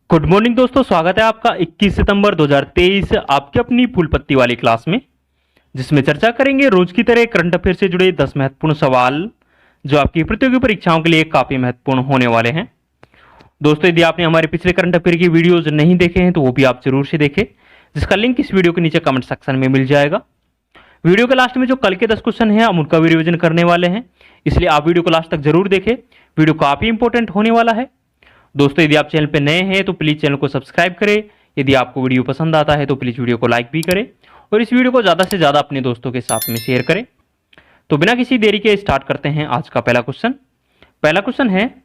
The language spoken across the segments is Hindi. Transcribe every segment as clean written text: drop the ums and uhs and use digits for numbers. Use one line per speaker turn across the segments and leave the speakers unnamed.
गुड मॉर्निंग दोस्तों, स्वागत है आपका 21 सितंबर 2023 आपकी अपनी फूल पत्ती वाली क्लास में, जिसमें चर्चा करेंगे रोज की तरह करंट अफेयर से जुड़े 10 महत्वपूर्ण सवाल जो आपकी प्रतियोगी परीक्षाओं के लिए काफी महत्वपूर्ण होने वाले हैं। दोस्तों, यदि आपने हमारे पिछले करंट अफेयर की वीडियोज नहीं देखे हैं तो वो भी आप जरूर से देखें, जिसका लिंक इस वीडियो के नीचे कमेंट सेक्शन में मिल जाएगा। वीडियो के लास्ट में जो कल के 10 क्वेश्चन हैं हम उनका भी रिविजन करने वाले हैं, इसलिए आप वीडियो को लास्ट तक जरूर देखें। वीडियो काफी इंपॉर्टेंट होने वाला है। दोस्तों, यदि आप चैनल पर नए हैं तो प्लीज चैनल को सब्सक्राइब करें। यदि आपको वीडियो पसंद आता है तो प्लीज वीडियो को लाइक भी करें और इस वीडियो को ज्यादा से ज्यादा अपने दोस्तों के साथ में शेयर करें। तो बिना किसी देरी के स्टार्ट करते हैं आज का पहला क्वेश्चन। पहला क्वेश्चन है,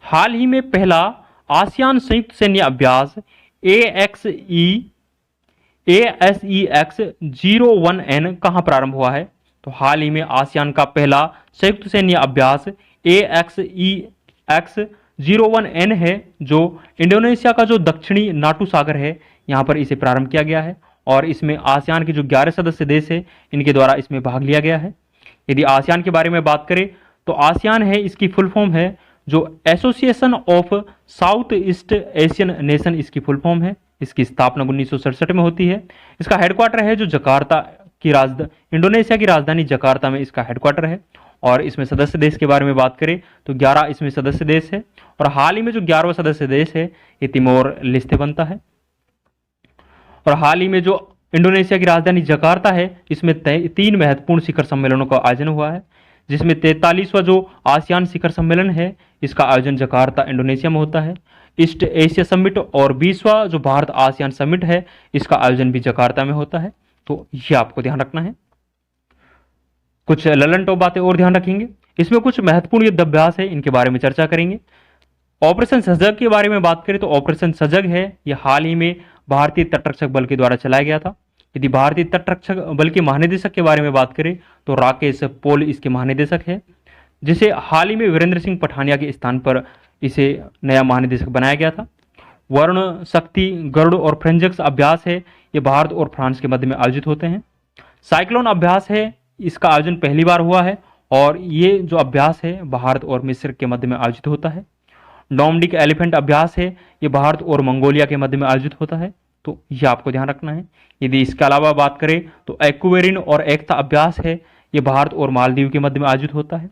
हाल ही में पहला आसियान संयुक्त सैन्य अभ्यास ASEX-01N कहां प्रारंभ हुआ है? तो हाल ही में आसियान का पहला संयुक्त सैन्य अभ्यास ASEX-01N है, जो इंडोनेशिया का जो दक्षिणी नाटू सागर है यहां पर इसे प्रारंभ किया गया है और इसमें आसियान के जो 11 सदस्य देश है इनके द्वारा इसमें भाग लिया गया है। यदि आसियान के बारे में बात करें तो आसियान है, इसकी फुल फॉर्म है जो association of south east Asian nation, इसकी फुल फॉर्म है। इसकी स्थापना 1967 में होती है। इसका हेडक्वार्टर है जो जकार्ता की राजधानी, इंडोनेशिया की राजधानी जकार्ता में इसका हेडक्वार्टर है। और इसमें सदस्य देश के बारे में बात करें तो 11 इसमें सदस्य देश है और हाल ही में जो 11वां सदस्य देश है ये तिमोर लेस्ते बनता है। और हाल ही में जो इंडोनेशिया की राजधानी जकार्ता है इसमें 3 महत्वपूर्ण शिखर सम्मेलनों का आयोजन हुआ है, जिसमें 43वां जो आसियान शिखर सम्मेलन है इसका आयोजन जकार्ता इंडोनेशिया में होता है। ईस्ट एशिया समिट और 20वां जो भारत आसियान समिट है इसका आयोजन भी जकार्ता में होता है। तो ये आपको ध्यान रखना है। कुछ ललन टॉप बातें और ध्यान रखेंगे। इसमें कुछ महत्वपूर्ण युद्ध अभ्यास है, इनके बारे में चर्चा करेंगे। ऑपरेशन सजग के बारे में बात करें तो ऑपरेशन सजग है यह हाल ही में भारतीय तटरक्षक बल के द्वारा चलाया गया था। यदि भारतीय तटरक्षक बल के महानिदेशक के बारे में बात करें तो राकेश पॉल इसके महानिदेशक है, जिसे हाल ही में वीरेंद्र सिंह पठानिया के स्थान पर इसे नया महानिदेशक बनाया गया था। वरुण, शक्ति, गरुड़ और फ्रेंजक्स अभ्यास है, ये भारत और फ्रांस के मध्य में आयोजित होते हैं। साइक्लोन अभ्यास है, इसका आयोजन पहली बार हुआ है और ये जो अभ्यास है भारत और मिस्र के मध्य में आयोजित होता है। नॉर्डिक एलिफेंट अभ्यास है, ये भारत और मंगोलिया के मध्य में आयोजित होता है। तो ये आपको ध्यान रखना है। यदि इसके अलावा बात करें तो एक्वेरिन और एकता अभ्यास है, ये भारत और मालदीव के मध्य में आयोजित होता है।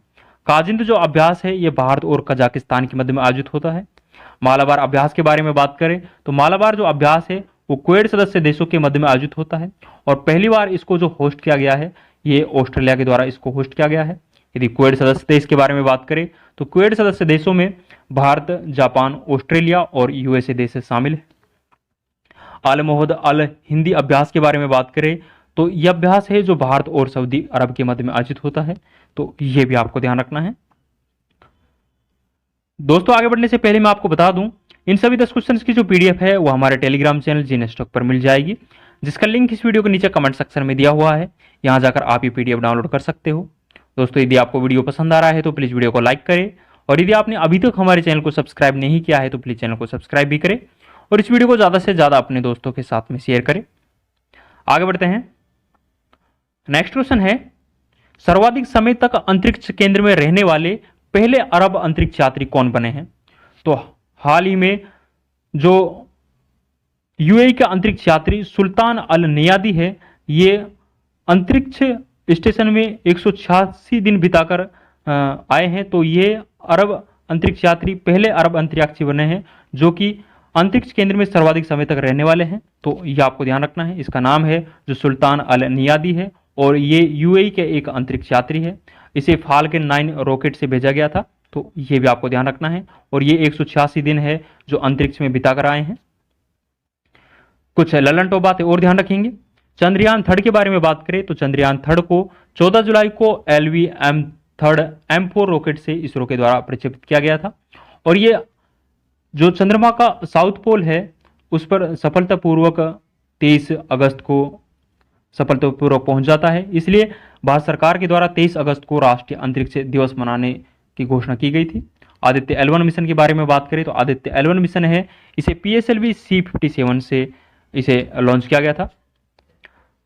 काजिंद जो अभ्यास है ये भारत और कजाकिस्तान के मध्य में आयोजित होता है। मालाबार अभ्यास के बारे में बात करें तो मालाबार जो अभ्यास है वो क्वेड सदस्य देशों के मध्य में आयोजित होता है और पहली बार इसको जो होस्ट किया गया है ये ऑस्ट्रेलिया के द्वारा इसको होस्ट किया गया है। यदि क्वेड सदस्य देश के बारे में बात करें तो क्वेड सदस्य देशों में भारत, जापान, ऑस्ट्रेलिया और यूएसए देश शामिल है। अल मोहद अल हिंदी अभ्यास के बारे में बात करें तो यह अभ्यास है जो भारत और सऊदी अरब के मध्य में आयोजित होता है। तो यह भी आपको ध्यान रखना है। दोस्तों, आगे बढ़ने से पहले मैं आपको बता दूं, इन सभी 10 क्वेश्चंस की जो पीडीएफ है वो हमारे टेलीग्राम चैनल जीएनएस स्टॉक पर मिल जाएगी, जिसका लिंक इस वीडियो के नीचे कमेंट सेक्शन में दिया हुआ है। यहां जाकर आप ये पीडीएफ डाउनलोड कर सकते हो। दोस्तों, यदि आपको वीडियो पसंद आ रहा है तो प्लीज वीडियो को लाइक करें और यदि आपने अभी तक हमारे चैनल को सब्सक्राइब नहीं किया है तो प्लीज चैनल को सब्सक्राइब भी करें और इस वीडियो को ज्यादा से ज्यादा अपने दोस्तों के साथ में शेयर करें। आगे बढ़ते हैं। नेक्स्ट क्वेश्चन है, सर्वाधिक समय तक अंतरिक्ष केंद्र में रहने वाले पहले अरब अंतरिक्ष यात्री कौन बने हैं? तो हाल ही में जो यूएई का अंतरिक्ष यात्री सुल्तान अल नियादी है, ये अंतरिक्ष स्टेशन में 186 दिन बिताकर आए हैं। तो ये अरब अंतरिक्ष यात्री पहले अरब अंतरिक्षयात्री बने हैं जो कि अंतरिक्ष केंद्र में सर्वाधिक समय तक रहने वाले हैं। तो ये आपको ध्यान रखना है। इसका नाम है जो सुल्तान अल नियादी है और ये यूएई के एक अंतरिक्ष यात्री है। इसे फाल्कन 9 रॉकेट से भेजा गया था। तो ये भी आपको ध्यान रखना है और ये 186 दिन है जो अंतरिक्ष में बिताकर आए हैं। कुछ ललन टॉप बातें और ध्यान रखेंगे। चंद्रयान 3 के बारे में बात करें तो चंद्रयान 3 को 14 जुलाई को LV-M4 रॉकेट से इसरो के द्वारा प्रक्षेपित किया गया था और ये जो चंद्रमा का साउथ पोल है उस पर सफलतापूर्वक 23 अगस्त को सफलतापूर्वक पहुंच जाता है। इसलिए भारत सरकार के द्वारा 23 अगस्त को राष्ट्रीय अंतरिक्ष दिवस मनाने की घोषणा की गई थी। आदित्य L1 मिशन के बारे में बात करें तो आदित्य L1 मिशन है, इसे PSLV C57 से इसे लॉन्च किया गया था।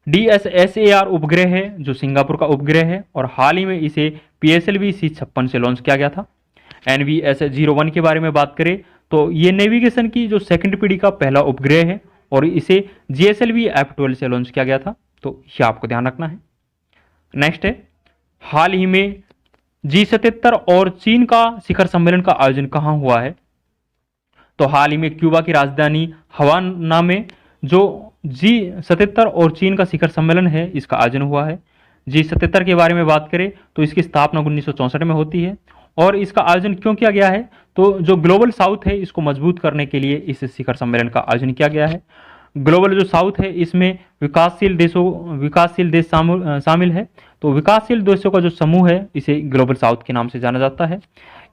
DSSAR उपग्रह है जो सिंगापुर का उपग्रह है और हाल ही में इसे PSLV C56 से लॉन्च किया गया था। NVS-01 के बारे में बात करें तो ये नेविगेशन की जो सेकंड पीढ़ी का पहला उपग्रह है और इसे GSLV F12 से लॉन्च किया गया था, तो ये आपको ध्यान रखना है। नेक्स्ट है, हाल ही में G77 और चीन का शिखर सम्मेलन का आयोजन कहाँ हुआ है? तो हाल ही में क्यूबा की राजधानी हवाना में जो G77 और चीन का शिखर सम्मेलन है, इसका आयोजन हुआ है। G77 के बारे में बात करें तो इसकी स्थापना 1964 में होती है और इसका आयोजन क्यों किया गया है? तो जो ग्लोबल साउथ है इसको मजबूत करने के लिए इस शिखर सम्मेलन का आयोजन किया गया है। ग्लोबल जो साउथ है इसमें विकासशील देश शामिल है, तो विकासशील देशों का जो समूह है इसे ग्लोबल साउथ के नाम से जाना जाता है।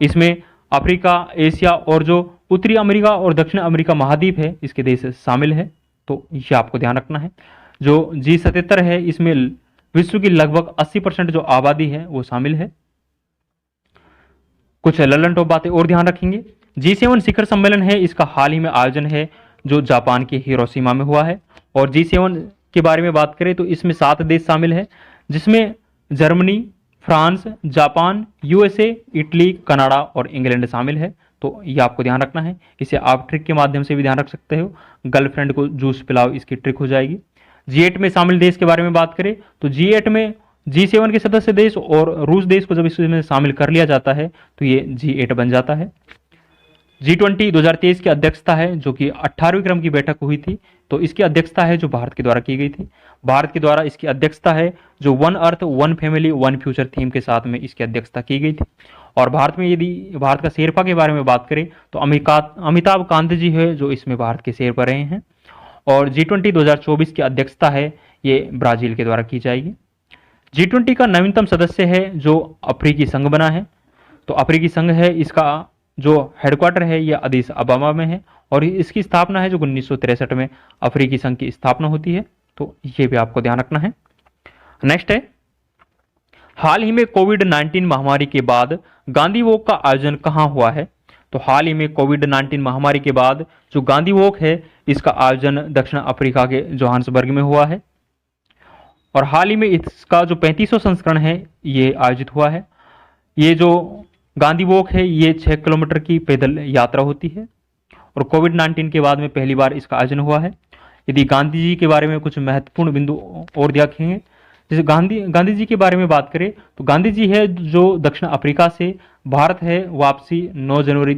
इसमें अफ्रीका, एशिया और जो उत्तरी अमेरिका और दक्षिण अमेरिका महाद्वीप है इसके देश शामिल है, तो ये आपको ध्यान रखना है। जो G77 है इसमें विश्व की लगभग 80% जो आबादी है वो शामिल है। कुछ ललन टॉप बातें और ध्यान रखेंगे। G7 शिखर सम्मेलन है, इसका हाल ही में आयोजन है जो जापान के हिरोशिमा में हुआ है। और G7 के बारे में बात करें तो इसमें 7 देश शामिल है, जिसमें Germany, France, Japan, USA, Italy, Canada और इंग्लैंड शामिल है, तो ये आपको ध्यान रखना है। इसे आप ट्रिक के माध्यम से भी ध्यान रख सकते हो, गर्लफ्रेंड को जूस पिलाओ, इसकी ट्रिक हो जाएगी। G8 में शामिल देश के बारे में बात करें तो G8 में G7 के सदस्य देश और रूस देश को जब इसमें शामिल कर लिया जाता है तो ये G8 बन जाता है। G20 2023 की अध्यक्षता है जो कि 18वीं क्रम की बैठक हुई थी, तो इसकी अध्यक्षता है जो भारत के द्वारा की गई थी। भारत के द्वारा इसकी अध्यक्षता है जो one earth one family one future theme के साथ में इसकी अध्यक्षता की गई थी। और भारत में यदि भारत का शेरपा के बारे में बात करें तो अमिताभ कांत जी है जो इसमें भारत के शेरपा रहे हैं। और G20 2024 की अध्यक्षता है ये ब्राजील के द्वारा की जाएगी। G20 का नवीनतम सदस्य है जो अफ्रीकी संघ बना है, तो अफ्रीकी संघ है इसका जो हेडक्वार्टर है ये अदीस अबाबा में है और इसकी स्थापना है जो 1963 में अफ्रीकी संघ की स्थापना होती है, तो ये भी आपको ध्यान रखना है। नेक्स्ट है, हाल ही में कोविड-19 महामारी के बाद गांधी वॉक का आयोजन कहाँ हुआ है? तो हाल ही में कोविड-19 महामारी के बाद जो गांधी वॉक है इसका आयोजन दक्षिण अफ्रीका के जोहान्सबर्ग में हुआ है और हाल ही में इसका जो 35वां संस्करण है ये आयोजित हुआ है। ये जो गांधी वॉक है ये 6 किलोमीटर की पैदल यात्रा होती है और कोविड-19 के बाद में पहली बार इसका आयोजन हुआ है। यदि गांधी जी के बारे में कुछ महत्वपूर्ण बिंदु और देखेंगे, जैसे गांधी जी के बारे में बात करें तो गांधी जी है जो दक्षिण अफ्रीका से भारत है वापसी 9 जनवरी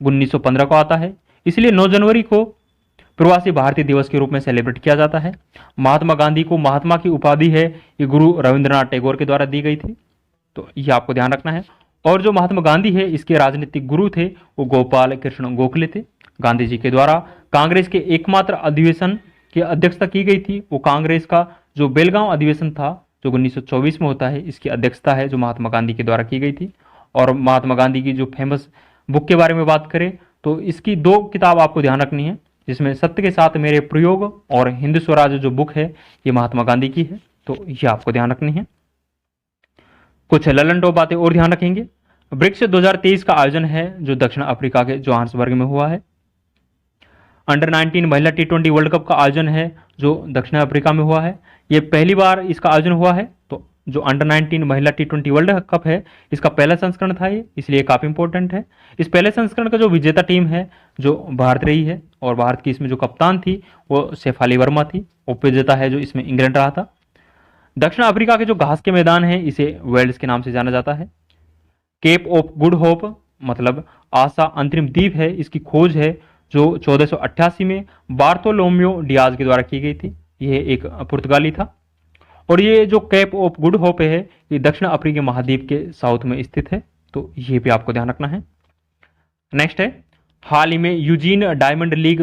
1915 को आता है, इसलिए 9 जनवरी को प्रवासी भारतीय दिवस के रूप में सेलिब्रेट किया जाता है। महात्मा गांधी को महात्मा की उपाधि है ये गुरु रविंद्रनाथ टैगोर के द्वारा दी गई थी, तो ये आपको ध्यान रखना है। और जो महात्मा गांधी है इसके राजनीतिक गुरु थे वो गोपाल कृष्ण गोखले थे। गांधी जी के द्वारा कांग्रेस के एकमात्र अधिवेशन की अध्यक्षता की गई थी, वो कांग्रेस का जो बेलगांव अधिवेशन था जो 1924 में होता है, इसकी अध्यक्षता है जो महात्मा गांधी के द्वारा की गई थी। और महात्मा गांधी की जो फेमस बुक के बारे में बात करें तो इसकी 2 किताब आपको ध्यान रखनी है, जिसमें सत्य के साथ मेरे प्रयोग और हिंद स्वराज जो बुक है ये महात्मा गांधी की है, तो ये आपको ध्यान रखनी है। कुछ ललन टॉप बातें और ध्यान रखेंगे। ब्रिक्स 2023 का आयोजन है जो दक्षिण अफ्रीका के जोहान्सबर्ग में हुआ है। अंडर 19 महिला T20 वर्ल्ड कप का आयोजन है जो दक्षिण अफ्रीका में हुआ है, ये पहली बार इसका आयोजन हुआ है। तो जो अंडर 19 महिला T20 वर्ल्ड कप है इसका पहला संस्करण था ये, इसलिए काफी इंपॉर्टेंट है। इस पहले संस्करण का जो विजेता टीम है जो भारत रही है और भारत की इसमें जो कप्तान थी वो शेफाली वर्मा थी। उपविजेता है जो इसमें इंग्लैंड रहा था। दक्षिण अफ्रीका के जो घास के मैदान है इसे वेल्स के नाम से जाना जाता है। केप ऑफ गुड होप मतलब आशा अंतरिम द्वीप है, इसकी खोज है जो 1488 में बार्थोलोम्यो डियाज के द्वारा की गई थी, यह एक पुर्तगाली था। और ये जो केप ऑफ गुड होप है ये दक्षिण अफ्रीकी महाद्वीप के साउथ में स्थित है, तो ये भी आपको ध्यान रखना है। नेक्स्ट है, हाल ही में यूजीन डायमंड लीग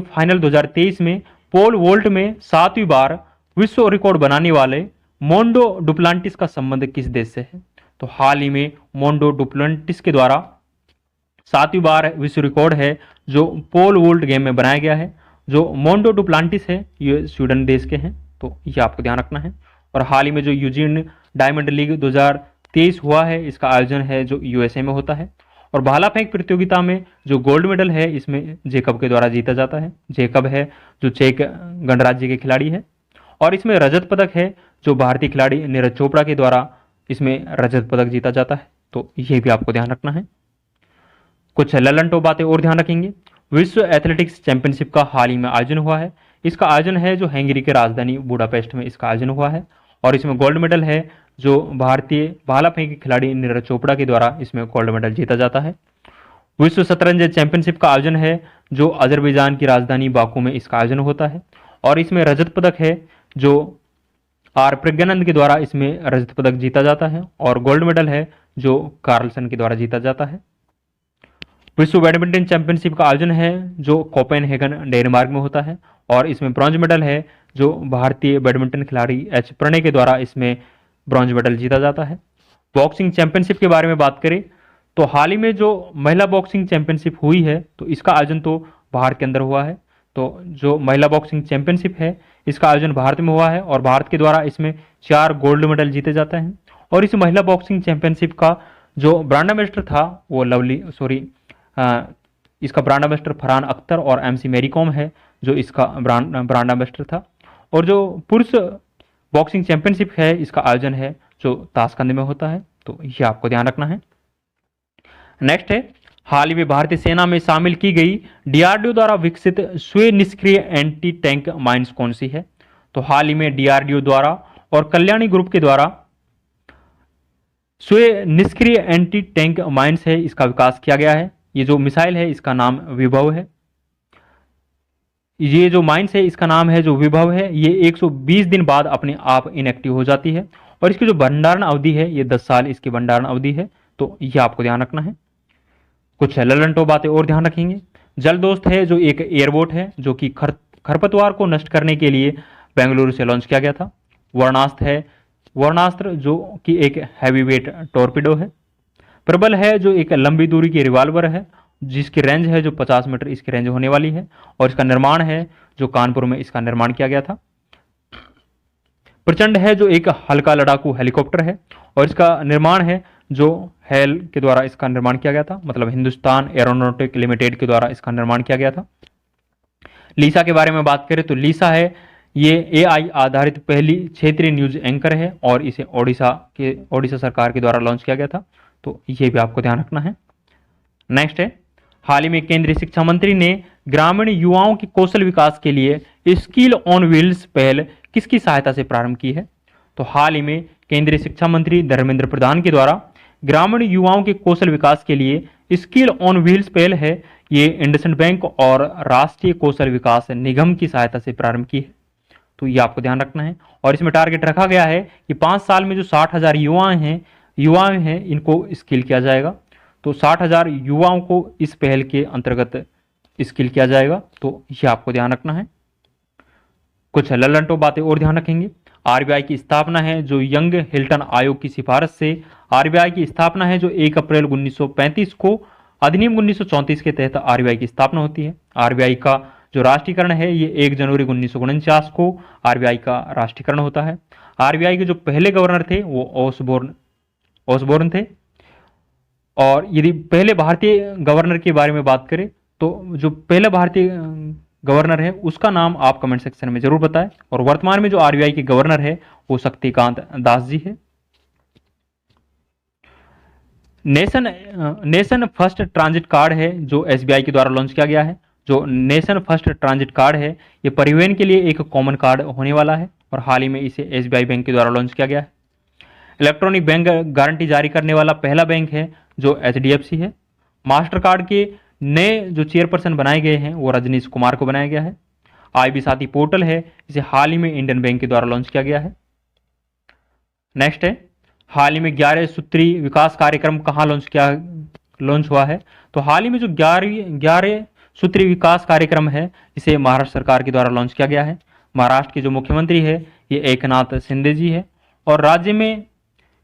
फाइनल 2023 में पोल वोल्ट में 7वीं बार विश्व रिकॉर्ड बनाने वाले मोंडो डुप्लांटिस का संबंध किस देश से है? तो हाल ही में मोंडो डुप्लांटिस के द्वारा 7वीं बार विश्व रिकॉर्ड है जो पोल वोल्ट गेम में बनाया गया है। जो मोंडो डुप्लांटिस है ये स्वीडन देश के हैं, तो ये आपको ध्यान रखना है। और हाल ही में जो यूजीन डायमंड लीग 2023 हुआ है इसका आयोजन है जो USA में होता है। और भाला फेंक प्रतियोगिता में जो गोल्ड मेडल है इसमें जेकब के द्वारा जीता जाता है। जेकब है जो चेक गणराज्य के खिलाड़ी है। और इसमें रजत पदक है जो भारतीय खिलाड़ी नीरज चोपड़ा के द्वारा इसमें रजत पदक जीता जाता है, तो ये भी आपको ध्यान रखना है। कुछ ललन बातें और ध्यान रखेंगे। विश्व एथलेटिक्स चैंपियनशिप का हाल ही में आयोजन हुआ है। इसका आयोजन है जो हंगरी के राजधानी बुडापेस्ट में इसका आयोजन हुआ है, और इसमें गोल्ड मेडल है जो भारतीय भाला फेंक खिलाड़ी नीरज चोपड़ा के द्वारा इसमें गोल्ड मेडल जीता जाता है। विश्व शतरंज चैंपियनशिप का आयोजन है जो अजरबैजान की राजधानी बाकू में इसका आयोजन होता है, और इसमें रजत पदक है जो आर प्रज्ञानंद के द्वारा इसमें रजत पदक जीता जाता है, और गोल्ड मेडल है जो कार्लसन के द्वारा जीता जाता है। विश्व बैडमिंटन चैंपियनशिप का आयोजन है जो कोपेनहेगन डेनमार्क में होता है, और इसमें ब्रॉन्ज मेडल है जो भारतीय बैडमिंटन खिलाड़ी एच प्रणय के द्वारा इसमें ब्रॉन्ज मेडल जीता जाता है। बॉक्सिंग चैंपियनशिप के बारे में बात करें तो हाल ही में जो महिला बॉक्सिंग चैंपियनशिप हुई है तो इसका आयोजन तो भारत के अंदर हुआ है। तो जो महिला बॉक्सिंग चैंपियनशिप है इसका आयोजन भारत में हुआ है, और भारत के द्वारा इसमें 4 गोल्ड मेडल जीते जाते हैं। और इस महिला बॉक्सिंग चैंपियनशिप का जो ब्रांड एम्बेसडर था वो इसका ब्रांड एम्बेसडर फरहान अख्तर और एमसी मैरी कॉम है जो इसका ब्रांड एम्बेसडर था। और जो पुरुष बॉक्सिंग चैंपियनशिप है इसका आयोजन है जो ताशकंद में होता है, तो ये आपको ध्यान रखना है। नेक्स्ट है, हाल ही में भारतीय सेना में शामिल की गई डीआरडीओ द्वारा विकसित स्वयं निष्क्रिय एंटी टैंक माइन्स कौन सी है? तो हाल ही में डीआरडीओ द्वारा और कल्याणी ग्रुप के द्वारा स्वयं निष्क्रिय एंटी टैंक माइन्स है इसका विकास किया गया है। ये जो मिसाइल है इसका नाम विभव है। ये जो माइन्स है इसका नाम है जो विभव है। ये 120 दिन बाद अपने आप इनएक्टिव हो जाती है, और इसकी जो भंडारण अवधि है ये 10 साल इसकी भंडारण अवधि है, तो ये आपको ध्यान रखना है। कुछ ललंटो बातें और ध्यान रखेंगे। जलदोस्त है जो एक एयरबोट है जो कि खरपतवार को नष्ट करने के लिए बेंगलुरु से लॉन्च किया गया था। वर्णास्त्र है, वर्णास्त्र जो कि एक हैवीवेट टॉर्पिडो है। प्रबल है जो एक लंबी दूरी की रिवॉल्वर है जिसकी रेंज है जो 50 मीटर इसकी रेंज होने वाली है, और इसका निर्माण है जो कानपुर में इसका निर्माण किया गया था। प्रचंड है जो एक हल्का लड़ाकू हेलीकॉप्टर है, और इसका निर्माण है जो हेल के द्वारा इसका निर्माण किया गया था, मतलब हिंदुस्तान एरोनॉटिक लिमिटेड के द्वारा इसका निर्माण किया गया था। लीसा के बारे में बात करें तो लीसा है ये एआई आधारित पहली क्षेत्रीय न्यूज एंकर है, और इसे ओडिशा सरकार के द्वारा लॉन्च किया गया था, तो ये भी आपको ध्यान रखना है। नेक्स्ट है, हाल ही में केंद्रीय शिक्षा मंत्री ने ग्रामीण युवाओं के कौशल विकास के लिए स्किल ऑन व्हील्स पहल किसकी सहायता से प्रारंभ की है? तो हाल ही में केंद्रीय शिक्षा मंत्री धर्मेंद्र प्रधान के द्वारा ग्रामीण युवाओं के कौशल विकास के लिए स्किल ऑन व्हील्स पहल है ये इंडसइंड बैंक और राष्ट्रीय कौशल विकास निगम की सहायता से प्रारंभ की है, तो ये आपको ध्यान रखना है। और इसमें टारगेट रखा गया है कि 5 साल में जो 60,000 युवाएं हैं इनको स्किल किया जाएगा, तो 60,000 युवाओं को इस पहल के अंतर्गत स्किल किया जाएगा, तो ये आपको ध्यान रखना है। कुछ ललंटो बातें और ध्यान रखेंगे। आरबीआई की स्थापना है जो यंग हिल्टन आयोग की सिफारिश से आरबीआई की स्थापना है जो 1 अप्रैल 1935 को अधिनियम 1934 के तहत आरबीआई की स्थापना होती है। आरबीआई का जो राष्ट्रीयकरण है ये 1 जनवरी 1949 को आरबीआई का राष्ट्रीयकरण होता है। आरबीआई के जो पहले गवर्नर थे वो ओसबोर्न थे। और यदि पहले भारतीय गवर्नर के बारे में बात करें तो जो पहला भारतीय गवर्नर है उसका नाम आप कमेंट सेक्शन में जरूर बताएं। और वर्तमान में जो आरबीआई के गवर्नर है वो शक्तिकांत दास जी है। नेशन फर्स्ट ट्रांजिट कार्ड है जो एसबीआई के द्वारा लॉन्च किया गया है। जो नेशन फर्स्ट ट्रांजिट कार्ड है ये परिवहन के लिए एक कॉमन कार्ड होने वाला है, और हाल ही में इसे एसबीआई बैंक के द्वारा लॉन्च किया गया है। इलेक्ट्रॉनिक बैंक गारंटी जारी करने वाला पहला बैंक है जो एचडीएफसी है। मास्टर कार्ड के नए जो चेयरपर्सन बनाए गए हैं वो रजनीश कुमार को बनाया गया है। आईबी साथी पोर्टल है इसे हाल ही में इंडियन बैंक के द्वारा लॉन्च किया गया है। नेक्स्ट है, हाल ही में 11 सूत्री विकास कार्यक्रम कहाँ लॉन्च हुआ है? तो हाल ही में जो 11 सूत्री विकास कार्यक्रम है इसे महाराष्ट्र सरकार के द्वारा लॉन्च किया गया है। महाराष्ट्र के जो मुख्यमंत्री है ये एकनाथ शिंदे जी है, और राज्य में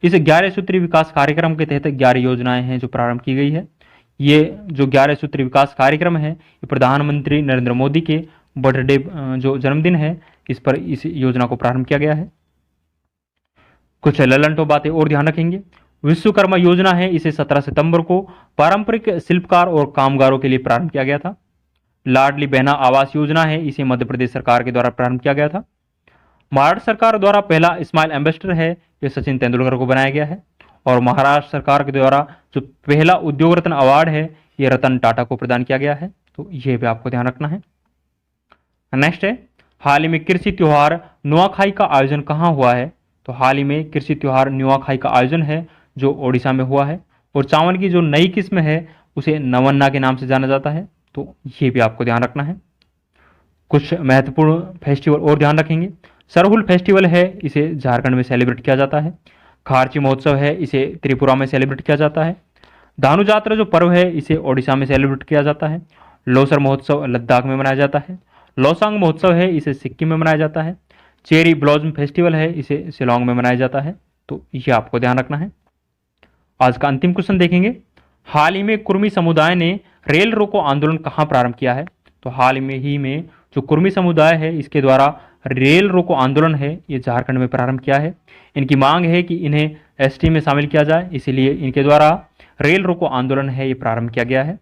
इस 11 सूत्री विकास कार्यक्रम के तहत 11 योजनाएं हैं जो प्रारंभ की गई है। ये जो 11 सूत्री विकास कार्यक्रम है ये प्रधानमंत्री नरेंद्र मोदी के बर्थडे जो जन्मदिन है इस पर इस योजना को प्रारंभ किया गया है। कुछ ललंटो बातें और ध्यान रखेंगे। विश्वकर्मा योजना है इसे 17 सितंबर को पारंपरिक शिल्पकार और कामगारों के लिए प्रारंभ किया गया था। लाडली बहना आवास योजना है इसे मध्य प्रदेश सरकार के द्वारा प्रारंभ किया गया था। महाराष्ट्र सरकार द्वारा पहला स्माइल एम्बेसडर है ये सचिन तेंदुलकर को बनाया गया है। और महाराष्ट्र सरकार के द्वारा जो पहला उद्योग रत्न अवार्ड है ये रतन टाटा को प्रदान किया गया है, तो ये भी आपको ध्यान रखना है। नेक्स्ट है, हाल ही में कृषि त्योहार नुआखाई का आयोजन कहाँ हुआ है? तो हाल ही में कृषि त्योहार नुआखाई का आयोजन है जो ओडिशा में हुआ है, और चावल की जो नई किस्म है उसे नवन्ना के नाम से जाना जाता है, तो ये भी आपको ध्यान रखना है। कुछ महत्वपूर्ण फेस्टिवल और ध्यान रखेंगे। सरहुल फेस्टिवल है, इसे झारखंड में सेलिब्रेट किया जाता है। खारची महोत्सव है, इसे त्रिपुरा में सेलिब्रेट किया जाता है। धानु जात्रा जो पर्व है इसे ओडिशा में सेलिब्रेट किया जाता है। लोसर महोत्सव लद्दाख में मनाया जाता है। लोसांग महोत्सव है, इसे सिक्किम में मनाया जाता है। चेरी ब्लॉसम फेस्टिवल है, इसे शिलोंग में मनाया जाता है, तो ये आपको ध्यान रखना है। आज का अंतिम क्वेश्चन देखेंगे, हाल ही में कुर्मी समुदाय ने रेल रोको आंदोलन कहाँ प्रारंभ किया है? तो हाल ही में जो कुर्मी समुदाय है इसके द्वारा रेल रोको आंदोलन है ये झारखंड में प्रारंभ किया है। इनकी मांग है कि इन्हें एसटी में शामिल किया जाए, इसीलिए इनके द्वारा रेल रोको आंदोलन है ये प्रारंभ किया गया है।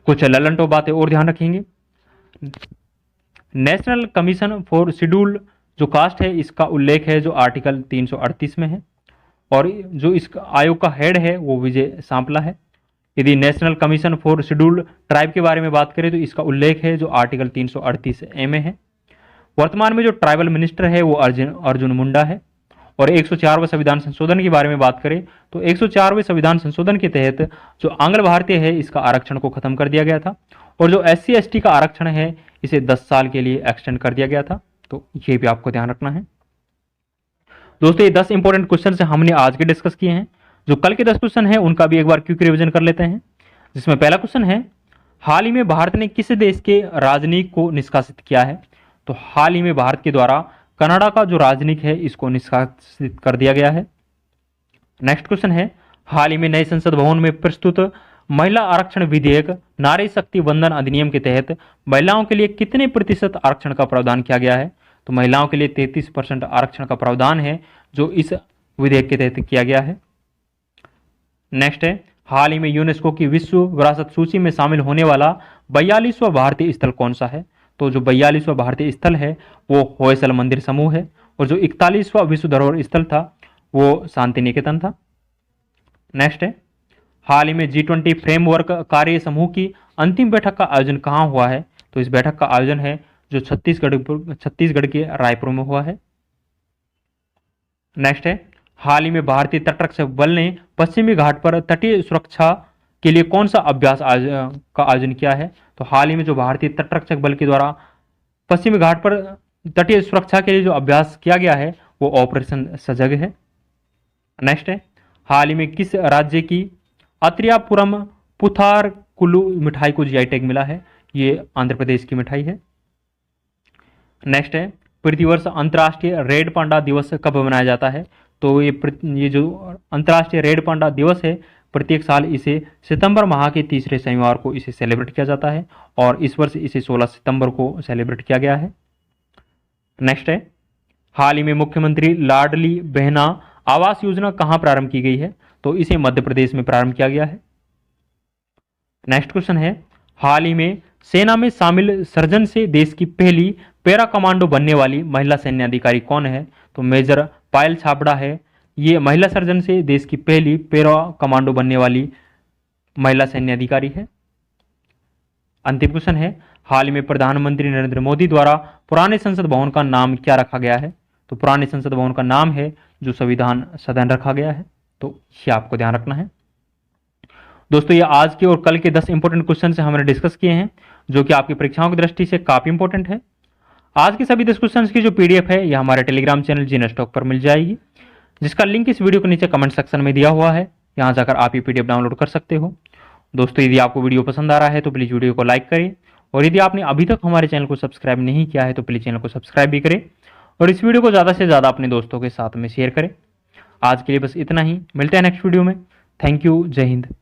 कुछ ललनटो बातें और ध्यान रखेंगे। नेशनल कमीशन फॉर शेड्यूल जो कास्ट है इसका उल्लेख है जो आर्टिकल 338 में है, और जो इस आयोग का हेड है वो विजय सांपला है। यदि national commission for schedule tribe के बारे में बात करें तो इसका उल्लेख है जो आर्टिकल 338A में है। वर्तमान में जो ट्राइबल मिनिस्टर है वो अर्जुन मुंडा है। और 104वें संविधान संशोधन के बारे में बात करें तो 104वें संविधान संशोधन के तहत जो आंग्ल भारतीय है इसका आरक्षण को खत्म कर दिया गया था, और जो SC ST का आरक्षण है इसे 10 साल के लिए एक्सटेंड कर दिया गया था, तो ये भी आपको ध्यान रखना है। दोस्तों ये 10 इंपॉर्टेंट क्वेश्चन से हमने आज के डिस्कस किए हैं। जो कल के 10 क्वेश्चन है उनका भी एक बार क्विक रिवीजन कर लेते हैं, जिसमें पहला क्वेश्चन है, हाल ही में भारत ने किस देश के राजनयिक को निष्कासित किया है? तो हाल ही में भारत के द्वारा कनाडा का जो राजनयिक है इसको निष्कासित कर दिया गया है। नेक्स्ट क्वेश्चन है, हाल ही में नए संसद भवन में प्रस्तुत महिला आरक्षण विधेयक नारी शक्ति वंदन अधिनियम के तहत महिलाओं के लिए कितने प्रतिशत आरक्षण का प्रावधान किया गया है? तो महिलाओं के लिए 33% आरक्षण का प्रावधान है जो इस विधेयक के तहत किया गया है। नेक्स्ट है, हाल ही में यूनेस्को की विश्व विरासत सूची में शामिल होने वाला 42वां भारतीय स्थल कौन सा है? तो जो 42वां भारतीय स्थल है वो होयसल मंदिर समूह है, और जो 41वां विश्व धरोहर स्थल था वो शांति निकेतन था। नेक्स्ट है, हाल ही में G20 फ्रेमवर्क कार्य समूह की अंतिम बैठक का आयोजन कहाँ हुआ है? तो इस बैठक का आयोजन है जो छत्तीसगढ़ के रायपुर में हुआ है। नेक्स्ट है, हाल ही में भारतीय तटरक्षक बल ने पश्चिमी घाट पर तटीय सुरक्षा के लिए कौन सा अभ्यास का आयोजन किया है? तो हाल ही में जो भारतीय तटरक्षक बल के द्वारा पश्चिमी घाट पर तटीय सुरक्षा के लिए जो अभ्यास किया गया है वो ऑपरेशन सजग है। नेक्स्ट है, हाल ही में किस राज्य की अत्रियापुरम पुथार कुल्लू मिठाई को GI टैग मिला है? ये आंध्र प्रदेश की मिठाई है। नेक्स्ट है, प्रतिवर्ष अंतर्राष्ट्रीय रेड पांडा दिवस कब मनाया जाता है? तो ये जो अंतर्राष्ट्रीय रेड पांडा दिवस है प्रत्येक साल इसे सितंबर माह के तीसरे शनिवार को इसे सेलिब्रेट किया जाता है, और इस वर्ष इसे 16 सितंबर को सेलिब्रेट किया गया है। नेक्स्ट है, हाल ही में मुख्यमंत्री लाडली बहना आवास योजना कहाँ प्रारंभ की गई है? तो इसे मध्य प्रदेश में प्रारंभ किया गया है। नेक्स्ट क्वेश्चन है, हाल ही में सेना में शामिल सर्जन से देश की पहली पैरा कमांडो बनने वाली महिला सैन्य अधिकारी कौन है? तो मेजर पायल छाबड़ा है, ये महिला सर्जन से देश की पहली पैरा कमांडो बनने वाली महिला सैन्य अधिकारी है। अंतिम क्वेश्चन है, हाल ही में प्रधानमंत्री नरेंद्र मोदी द्वारा पुराने संसद भवन का नाम क्या रखा गया है? तो पुराने संसद भवन का नाम है जो संविधान सदन रखा गया है, तो ये आपको ध्यान रखना है। दोस्तों ये आज के और कल के 10 इंपॉर्टेंट क्वेश्चन से हमने डिस्कस किए हैं जो कि आपकी परीक्षाओं की दृष्टि से काफी इंपॉर्टेंट है। आज के सभी 10 क्वेश्चन की जो PDF है यह हमारे टेलीग्राम चैनल जीनस टॉक पर मिल जाएगी, जिसका लिंक इस वीडियो के नीचे कमेंट सेक्शन में दिया हुआ है, यहाँ जाकर आप ये PDF डाउनलोड कर सकते हो। दोस्तों यदि आपको वीडियो पसंद आ रहा है तो प्लीज़ वीडियो को लाइक करें, और यदि आपने अभी तक हमारे चैनल को सब्सक्राइब नहीं किया है तो प्लीज़ चैनल को सब्सक्राइब भी करें, और इस वीडियो को ज़्यादा से ज़्यादा अपने दोस्तों के साथ में शेयर करें। आज के लिए बस इतना ही, मिलते हैं नेक्स्ट वीडियो में। थैंक यू, जय हिंद।